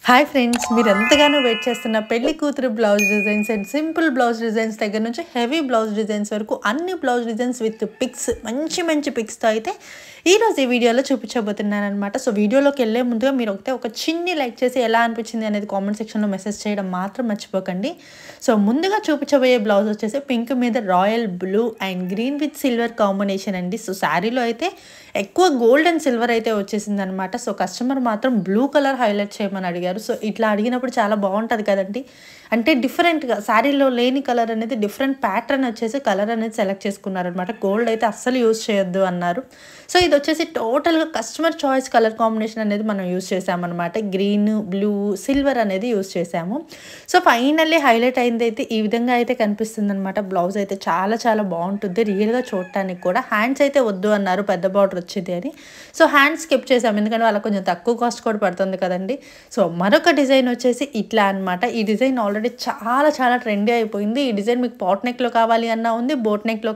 Hi friends, మీరు ఎంతగానో wait చేస్తున్న పెళ్లి కూతురు blouse designs and simple blouse designs దగ్గర నుంచి హెవీ బ్లౌజ్ డిజైన్స్ వరకు అన్ని బ్లౌజ్ డిజైన్స్ విత్ పిక్స్, మంచి మంచి పిక్స్తో అయితే ఈరోజు ఈ వీడియోలో చూపించబోతున్నాను అనమాట. సో వీడియోలోకి వెళ్ళే ముందుగా మీరు ఒక చిన్ని లైక్ చేసి ఎలా అనిపించింది అనేది కామెంట్ సెక్షన్లో మెసేజ్ చేయడం మాత్రం మర్చిపోకండి. సో ముందుగా చూపించబోయే బ్లౌజ్ వచ్చేసి పింక్ మీద royal blue and green with silver combination అండి. సో శారీలో అయితే ఎక్కువ గోల్డ్ అండ్ సిల్వర్ అయితే వచ్చేసింది అనమాట. సో కస్టమర్ మాత్రం బ్లూ కలర్ హైలైట్ చేయమని అడిగారు. సో ఇట్లా అడిగినప్పుడు చాలా బాగుంటుంది కదండి. అంటే డిఫరెంట్గా శారీలో లేని కలర్ అనేది డిఫరెంట్ ప్యాటర్న్ వచ్చేసి కలర్ అనేది సెలెక్ట్ చేసుకున్నారనమాట. గోల్డ్ అయితే అస్సలు యూజ్ చేయొద్దు అన్నారు. సో ఇది వచ్చేసి టోటల్గా కస్టమర్ చాయిస్ కలర్ కాంబినేషన్ అనేది మనం యూజ్ చేసామన్నమాట. గ్రీన్, బ్లూ, సిల్వర్ అనేది యూజ్ చేసాము. సో ఫైనల్లీ హైలైట్ అయింది అయితే ఈ విధంగా అయితే కనిపిస్తుంది అనమాట. బ్లౌజ్ అయితే చాలా చాలా బాగుంటుంది రియల్గా చూడటానికి కూడా. హ్యాండ్స్ అయితే వద్దు అన్నారు, పెద్ద బార్డర్ వచ్చింది అని. సో హ్యాండ్స్ స్కిప్ చేసాము, ఎందుకంటే వాళ్ళకి కొంచెం తక్కువ కాస్ట్ కూడా పడుతుంది కదండి. సో మరొక డిజైన్ వచ్చేసి ఇట్లా అనమాట. ఈ డిజైన్ ఆల్రెడీ చాలా చాలా ట్రెండీ అయిపోయింది. ఈ డిజైన్ మీకు పాట్ నెక్లో కావాలి అన్నా ఉంది, బోట్ నెక్లో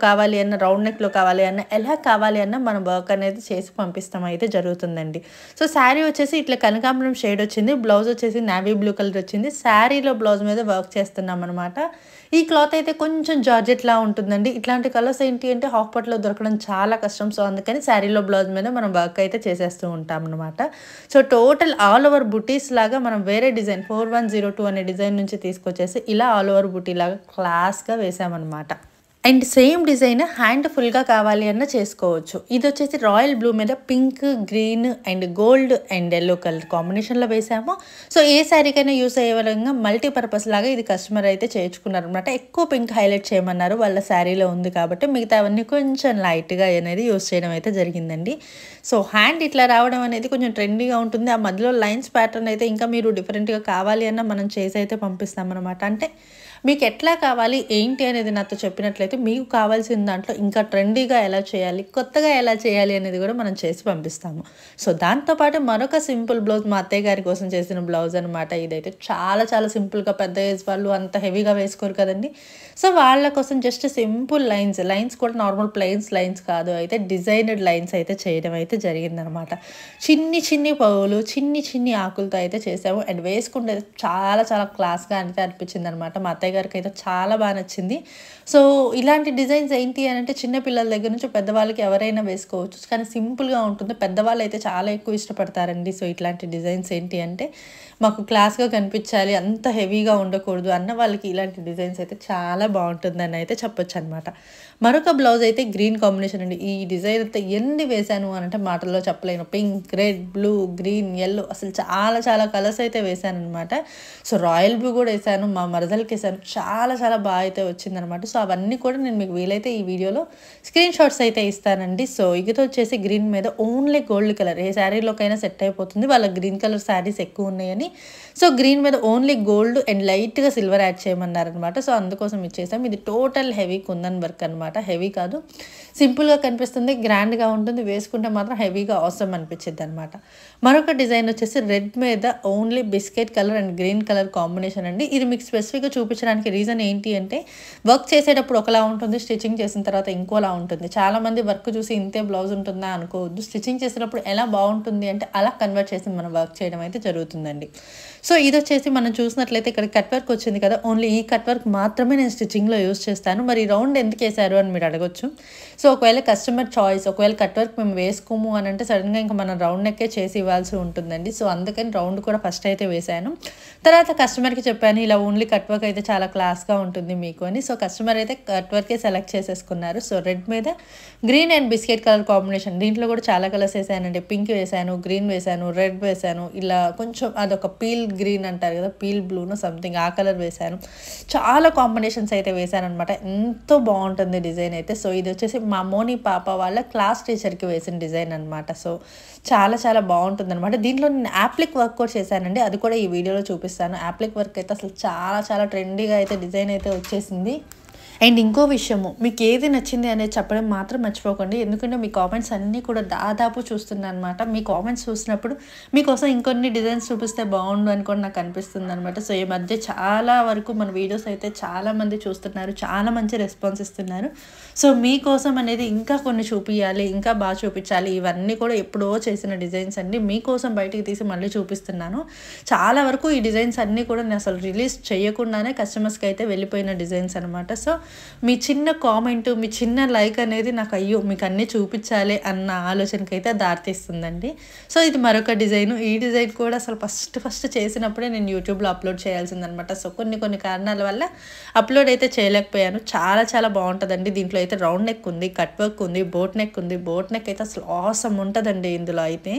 కావాలి అన్న, రౌండ్ నెక్లో కావాలి అన్న, ఎలా కావాలి అన్న మనం వర్క్ అనేది చేసి పంపిస్తాం అయితే జరుగుతుందండి. సో శారీ వచ్చేసి ఇట్లా కనకాంబరం షేడ్ వచ్చింది, బ్లౌజ్ వచ్చేసి నావీ బ్లూ కలర్ వచ్చింది. శారీలో బ్లౌజ్ మీద వర్క్ చేస్తున్నాం అనమాట. ఈ క్లాత్ అయితే కొంచెం జార్జెట్లా ఉంటుందండి. ఇట్లాంటి కలర్స్ ఏంటి అంటే హాఫ్ పట్లో దొరకడం చాలా కష్టం. సో అందుకని శారీలో బ్లౌజ్ మీద మనం వర్క్ అయితే చేసేస్తూ ఉంటాం అనమాట. సో టోటల్ ఆల్ ఓవర్ బుటీస్ లాగా మనం వేరే డిజైన్ 4102 అనే డిజైన్ నుంచి తీసుకొచ్చేసి ఇలా ఆల్ ఓవర్ బుటీ లాగా క్లాస్గా వేసామన్నమాట. అండ్ సేమ్ డిజైన్ హ్యాండ్ ఫుల్గా కావాలి అన్న చేసుకోవచ్చు. ఇది వచ్చేసి రాయల్ బ్లూ మీద pink, green and gold and yellow colour కాంబినేషన్లో వేసాము. సో ఏ శారీకైనా యూస్ అయ్యే విధంగా మల్టీపర్పస్ లాగా ఇది కస్టమర్ అయితే చేయించుకున్నారు అనమాట. ఎక్కువ పింక్ హైలైట్ చేయమన్నారు, వాళ్ళ శారీలో ఉంది కాబట్టి. మిగతా అవన్నీ కొంచెం లైట్గా అనేది యూస్ చేయడం అయితే జరిగిందండి. సో హ్యాండ్ ఇట్లా రావడం అనేది కొంచెం ట్రెండీగా ఉంటుంది. ఆ మధ్యలో లైన్స్ ప్యాటర్న్ అయితే ఇంకా మీరు డిఫరెంట్గా కావాలి అన్న మనం చేసి అయితే పంపిస్తామన్నమాట. అంటే మీకు ఎట్లా కావాలి ఏంటి అనేది నాతో చెప్పినట్లయితే మీకు కావాల్సిన దాంట్లో ఇంకా ట్రెండీగా ఎలా చేయాలి, కొత్తగా ఎలా చేయాలి అనేది కూడా మనం చేసి పంపిస్తాము. సో దాంతోపాటు మరొక సింపుల్ బ్లౌజ్ మా అత్తయ్య గారి కోసం చేసిన బ్లౌజ్ అనమాట. ఇదైతే చాలా చాలా సింపుల్గా, పెద్ద ఏజ్ వాళ్ళు అంత హెవీగా వేసుకోరు కదండి. సో వాళ్ళ కోసం జస్ట్ సింపుల్ లైన్స్ కూడా నార్మల్ ప్లెయిన్స్ లైన్స్ కాదు, అయితే డిజైనడ్ లైన్స్ అయితే చేయడం అయితే జరిగిందనమాట. చిన్ని చిన్ని పువ్వులు, చిన్ని చిన్ని ఆకులతో అయితే చేసాము. అండ్ వేసుకుంటే చాలా చాలా క్లాస్గా అయితే అనిపించింది అనమాట. మా అత్తయ్య గారికి అయితే చాలా బాగా నచ్చింది. సో ఇలాంటి డిజైన్స్ ఏంటి అని అంటే చిన్నపిల్లల దగ్గర నుంచి పెద్దవాళ్ళకి ఎవరైనా వేసుకోవచ్చు, కానీ సింపుల్గా ఉంటుంది. పెద్దవాళ్ళు అయితే చాలా ఎక్కువ ఇష్టపడతారండి. సో ఇట్లాంటి డిజైన్స్ ఏంటి అంటే మాకు క్లాస్గా కనిపించాలి, అంత హెవీగా ఉండకూడదు అన్న వాళ్ళకి ఇలాంటి డిజైన్స్ అయితే చాలా బాగుంటుందని అయితే చెప్పొచ్చు అనమాట. మరొక బ్లౌజ్ అయితే గ్రీన్ కాంబినేషన్ అండి. ఈ డిజైన్ అయితే ఎన్ని వేసాను అని అంటే మాటల్లో చెప్పలేను. Pink, red, blue, green, yellow, అసలు చాలా చాలా కలర్స్ అయితే వేసాను అనమాట. సో రాయల్ బ్లూ కూడా వేసాను, మా మరదలకి వేసాను. చాలా చాలా బాగా అయితే వచ్చిందనమాట. సో అవన్నీ కూడా నేను మీకు వీలైతే ఈ వీడియోలో స్క్రీన్ షాట్స్ అయితే ఇస్తానండి. సో ఇది వచ్చేసి గ్రీన్ మీద ఓన్లీ గోల్డ్ కలర్, ఏ శారీలోకైనా సెట్ అయిపోతుంది. వాళ్ళ గ్రీన్ కలర్ శారీస్ ఎక్కువ ఉన్నాయని సో గ్రీన్ మీద ఓన్లీ గోల్డ్ అండ్ లైట్గా సిల్వర్ యాడ్ చేయమన్నారనమాట. సో అందుకోసం ఇచ్చేసాం. ఇది టోటల్ హెవీ కుందన్ వర్క్ అనమాట. హెవీ కాదు, సింపుల్గా కనిపిస్తుంది, గ్రాండ్గా ఉంటుంది, వేసుకుంటే మాత్రం హెవీగా అవసరం అనిపించింది అనమాట. మరొక డిజైన్ వచ్చేసి రెడ్ మీద only biscuit colour and green colour combination అండి. ఇది మీకు స్పెసిఫిక్గా చూపించడానికి రీజన్ ఏంటి అంటే వర్క్ చేసేటప్పుడు ఒకలా ఉంటుంది, స్టిచ్చింగ్ చేసిన తర్వాత ఇంకోలా ఉంటుంది. చాలామంది వర్క్ చూసి ఇంతే బ్లౌజ్ ఉంటుందా అనుకోవద్దు. స్టిచ్చింగ్ చేసేటప్పుడు ఎలా బాగుంటుంది అంటే అలా కన్వర్ట్ చేసి మనం వర్క్ చేయడం అయితే జరుగుతుందండి. సో ఇది వచ్చేసి మనం చూసినట్లయితే ఇక్కడ కట్ వర్క్ వచ్చింది కదా, ఓన్లీ ఈ కట్ వర్క్ మాత్రమే నేను స్టిచ్చింగ్లో యూస్ చేస్తాను. మరి రౌండ్ ఎందుకు వేసారు అని మీరు అడగొచ్చు. సో ఒకవేళ కస్టమర్ చాయిస్, ఒకవేళ కట్ వర్క్ మేము వేసుకోము అని అంటే సడన్గా ఇంకా మనం రౌండ్ నెక్కే చేసి ఇవ్వాల్సి ఉంటుందండి. సో అందుకని రౌండ్ కూడా ఫస్ట్ అయితే వేసాను. తర్వాత కస్టమర్కి చెప్పాను ఇలా ఓన్లీ కట్ వర్క్ అయితే చాలా క్లాస్గా ఉంటుంది మీకు అని. సో కస్టమర్ అయితే కట్ వర్కే సెలెక్ట్ చేసేసుకున్నారు. సో రెడ్ మీద green and biscuit colour combination, దీంట్లో కూడా చాలా కలర్స్ వేసానండి. పింక్ వేసాను, గ్రీన్ వేసాను, రెడ్ వేసాను, ఇలా కొంచెం అదొక పీల్ గ్రీన్ అంటారు కదా, పీల్ బ్లూను సంథింగ్ ఆ కలర్ వేసాను. చాలా కాంబినేషన్స్ అయితే వేసాను అనమాట. ఎంతో బాగుంటుంది డిజైన్ అయితే. సో ఇది వచ్చేసి మా మోని పాప వాళ్ళ క్లాస్ టీచర్కి వేసిన డిజైన్ అనమాట. సో చాలా చాలా బాగుంటుంది అనమాట. దీంట్లో నేను యాప్లిక్ వర్క్ కూడా చేశానండి, అది కూడా ఈ వీడియోలో చూపిస్తాను. యాప్లిక్ వర్క్ అయితే అసలు చాలా చాలా ట్రెండీగా అయితే డిజైన్ అయితే వచ్చేసింది. అండ్ ఇంకో విషయము, మీకు ఏది నచ్చింది అనేది చెప్పడం మాత్రం మర్చిపోకండి. ఎందుకంటే మీ కామెంట్స్ అన్నీ కూడా దాదాపు చూస్తున్నాను అనమాట. మీ కామెంట్స్ చూసినప్పుడు మీకోసం ఇంకొన్ని డిజైన్స్ చూపిస్తే బాగుండు అని కూడా నాకు అనిపిస్తుంది అనమాట. సో ఈ మధ్య చాలా వరకు మన వీడియోస్ అయితే చాలామంది చూస్తున్నారు, చాలా మంచి రెస్పాన్స్ ఇస్తున్నారు. సో మీకోసం అనేది ఇంకా కొన్ని చూపించాలి, ఇంకా బాగా చూపించాలి. ఇవన్నీ కూడా ఎప్పుడో చేసిన డిజైన్స్ అండి, మీకోసం బయటికి తీసి మళ్ళీ చూపిస్తున్నాను. చాలా వరకు ఈ డిజైన్స్ అన్నీ కూడా నేను అసలు రిలీజ్ చేయకుండానే కస్టమర్స్కి అయితే వెళ్ళిపోయిన డిజైన్స్ అనమాట. సో మీ చిన్న కామెంట్, మీ చిన్న లైక్ అనేది నాకు అయ్యో మీకు అన్నీ చూపించాలి అన్న ఆలోచనకైతే దారితీస్తుందండి. సో ఇది మరొక డిజైన్. ఈ డిజైన్ కూడా అసలు ఫస్ట్ చేసినప్పుడే నేను యూట్యూబ్లో అప్లోడ్ చేయాల్సిందనమాట. సో కొన్ని కారణాల వల్ల అప్లోడ్ అయితే చేయలేకపోయాను. చాలా బాగుంటుందండి. దీంట్లో అయితే రౌండ్ నెక్ ఉంది, కట్ వర్క్ ఉంది, బోట్ నెక్ ఉంది. బోట్ నెక్ అయితే అసలు ఆసమ్ ఉంటుందండి ఇందులో అయితే.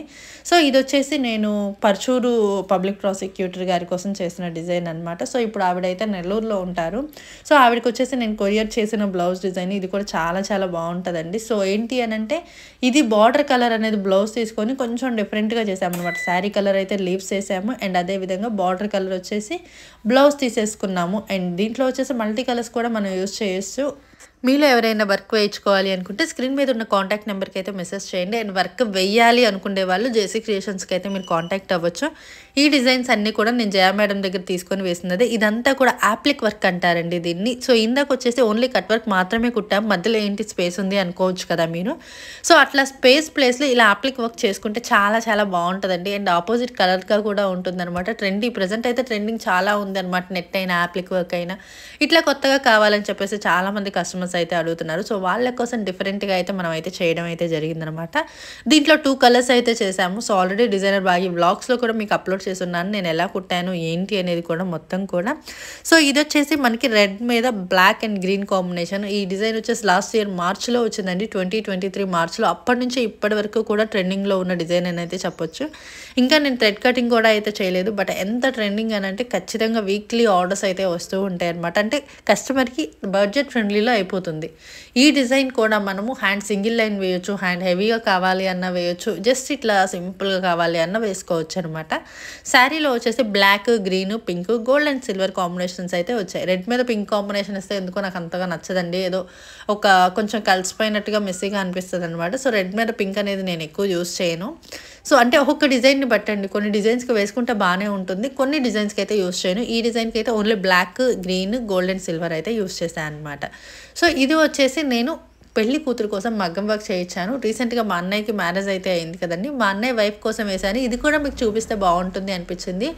సో ఇది వచ్చేసి నేను పర్చూరు పబ్లిక్ ప్రాసిక్యూటర్ గారి కోసం చేసిన డిజైన్ అనమాట. సో ఇప్పుడు ఆవిడైతే నెల్లూరులో ఉంటారు. సో ఆవిడకి వచ్చేసి నేను కొరియర్ చేసిన బ్లౌజ్ డిజైన్. ఇది కూడా చాలా బాగుంటుందండి. సో ఏంటి అని అంటే, ఇది బార్డర్ కలర్ అనేది బ్లౌజ్ తీసుకొని కొంచెం డిఫరెంట్గా చేసామన్నమాట. శారీ కలర్ అయితే లీవ్స్ వేసాము, అండ్ అదేవిధంగా బార్డర్ కలర్ వచ్చేసి బ్లౌజ్ తీసేసుకున్నాము. అండ్ దీంట్లో వచ్చేసి మల్టీ కలర్స్ కూడా మనం యూజ్ చేయొచ్చు. మీలో ఎవరైనా వర్క్ వేయించుకోవాలి అనుకుంటే స్క్రీన్ మీద ఉన్న కాంటాక్ట్ నెంబర్కి అయితే మెసేజ్ చేయండి. అండ్ వర్క్ వెయ్యాలి అనుకునే వాళ్ళు జేసీ క్రియేషన్స్కి అయితే మీరు కాంటాక్ట్ అవ్వచ్చు. ఈ డిజైన్స్ అన్నీ కూడా నేను జయా మేడం దగ్గర తీసుకొని వేసినది. ఇదంతా కూడా యాప్లిక్ వర్క్ అంటారండి దీన్ని. సో ఇందాక వచ్చేసి ఓన్లీ కట్ వర్క్ మాత్రమే కుట్టాం, మధ్యలో ఏంటి స్పేస్ ఉంది అనుకోవచ్చు కదా మీరు. సో అట్లా ప్లేస్లో ఇలా యాప్లిక్ వర్క్ చేసుకుంటే చాలా బాగుంటుందండి. అండ్ ఆపోజిట్ కలర్గా కూడా ఉంటుందన్నమాట. ప్రజెంట్ అయితే ట్రెండింగ్ చాలా ఉందన్నమాట. నెట్ అయినా యాప్లిక్ వర్క్ అయినా ఇట్లా కొత్తగా కావాలని చెప్పేసి చాలామంది కస్టమర్స్ అయితే అడుగుతున్నారు. సో వాళ్ళ కోసం డిఫరెంట్గా అయితే మనం అయితే చేయడం అయితే జరిగిందనమాట. దీంట్లో 2 కలర్స్ అయితే చేసాము. సో ఆల్రెడీ డిజైనర్ బాగా వ్లాగ్స్లో కూడా మీకు అప్లోడ్ చేస్తున్నాను, నేను ఎలా కుట్టాను ఏంటి అనేది కూడా మొత్తం కూడా. సో ఇది వచ్చేసి మనకి రెడ్ మీద బ్లాక్ అండ్ గ్రీన్ కాంబినేషన్. ఈ డిజైన్ వచ్చేసి లాస్ట్ ఇయర్ మార్చ్లో వచ్చిందండి, 2023 మార్చ్లో. అప్పటి నుంచి ఇప్పటి వరకు కూడా ట్రెండింగ్లో ఉన్న డిజైన్ అని అయితే చెప్పొచ్చు. ఇంకా నేను థ్రెడ్ కటింగ్ కూడా అయితే చేయలేదు. బట్ ఎంత ట్రెండింగ్ అని అంటే ఖచ్చితంగా వీక్లీ ఆర్డర్స్ అయితే వస్తూ ఉంటాయి అనమాట. అంటే కస్టమర్కి బడ్జెట్ ఫ్రెండ్లీలో అయిపోతుంది. ఈ డిజైన్ కూడా మనము హ్యాండ్ సింగిల్ లైన్ వేయొచ్చు, హ్యాండ్ హెవీగా కావాలి అన్న వేయొచ్చు, జస్ట్ ఇట్లా సింపుల్గా కావాలి అన్న వేసుకోవచ్చు అనమాట. శారీలో వచ్చేసి black, green, pink, gold and silver combinations అయితే వచ్చాయి. రెడ్ మీద పింక్ కాంబినేషన్ ఇస్తే ఎందుకో నాకు అంతగా నచ్చదండి, ఏదో ఒక కొంచెం కలిసిపోయినట్టుగా మెస్సీగా అనిపిస్తుంది అనమాట. సో రెడ్ మీద పింక్ అనేది నేను ఎక్కువ యూస్ చేయను. సో అంటే ఒక్కొక్క డిజైన్ని బట్టండి, కొన్ని డిజైన్స్కి వేసుకుంటే బాగానే ఉంటుంది, కొన్ని డిజైన్స్కి అయితే యూస్ చేయను. ఈ డిజైన్కి అయితే only black, green, gold and silver అయితే యూస్ చేశాను అనమాట. సో ఇది వచ్చేసి నేను పెళ్లి కూతురు కోసం మగ్గం వర్క్ చేయించాను. రీసెంట్గా మా అన్నయ్యకి మ్యారేజ్ అయితే అయింది కదండి, మా అన్నయ్య వైఫ్ కోసం వేసాను. ఇది కూడా మీకు చూపిస్తే బాగుంటుంది అనిపించింది.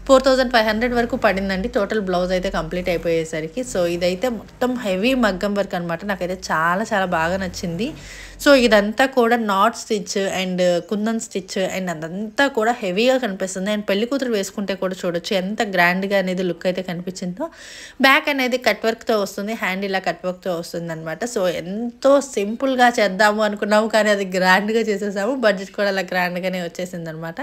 4500 వరకు పడిందండి టోటల్ బ్లౌజ్ అయితే కంప్లీట్ అయిపోయేసరికి. సో ఇదైతే మొత్తం హెవీ మగ్గం వర్క్ అనమాట. నాకైతే చాలా బాగా నచ్చింది. సో ఇదంతా కూడా not stitch and kundan stitch and అదంతా కూడా హెవీగా కనిపిస్తుంది. అండ్ పెళ్లి కూతురు వేసుకుంటే కూడా చూడొచ్చు ఎంత గ్రాండ్గా అనేది లుక్ అయితే కనిపించిందో. బ్యాక్ అనేది కట్ వర్క్తో వస్తుంది, హ్యాండ్ ఇలా కట్ వర్క్తో వస్తుంది అనమాట. సో ఎంతో సింపుల్గా చేద్దాము అనుకున్నాము, కానీ అది గ్రాండ్గా చేసేసాము. బడ్జెట్ కూడా అలా గ్రాండ్గానే వచ్చేసింది అనమాట.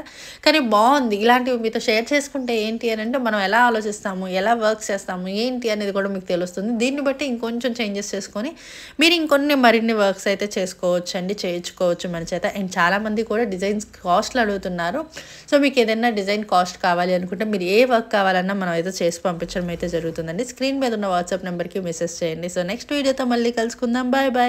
కానీ బాగుంది. ఇలాంటివి మీతో షేర్ చేసుకుంటే ఏంటి అని అంటే, మనం ఎలా ఆలోచిస్తాము, ఎలా వర్క్ చేస్తాము ఏంటి అనేది కూడా మీకు తెలుస్తుంది. దీన్ని బట్టి ఇంకొంచెం చేంజెస్ చేసుకొని మీరు మరిన్ని వర్క్స్ అయితే చేసుకోవచ్చండి, చేయించుకోవచ్చు మన చేత. అండ్ చాలామంది కూడా డిజైన్స్ కాస్ట్లు అడుగుతున్నారు. సో మీకు ఏదైనా డిజైన్ కాస్ట్ కావాలి అనుకుంటే మీరు ఏ వర్క్ కావాలన్నా మనం అయితే చేసి పంపించడం అయితే జరుగుతుందండి. స్క్రీన్ మీద ఉన్న వాట్సాప్ నెంబర్కి మెసేజ్ చేయండి. సో నెక్స్ట్ వీడియోతో మళ్ళీ కలుసుకుందాం. బాయ్.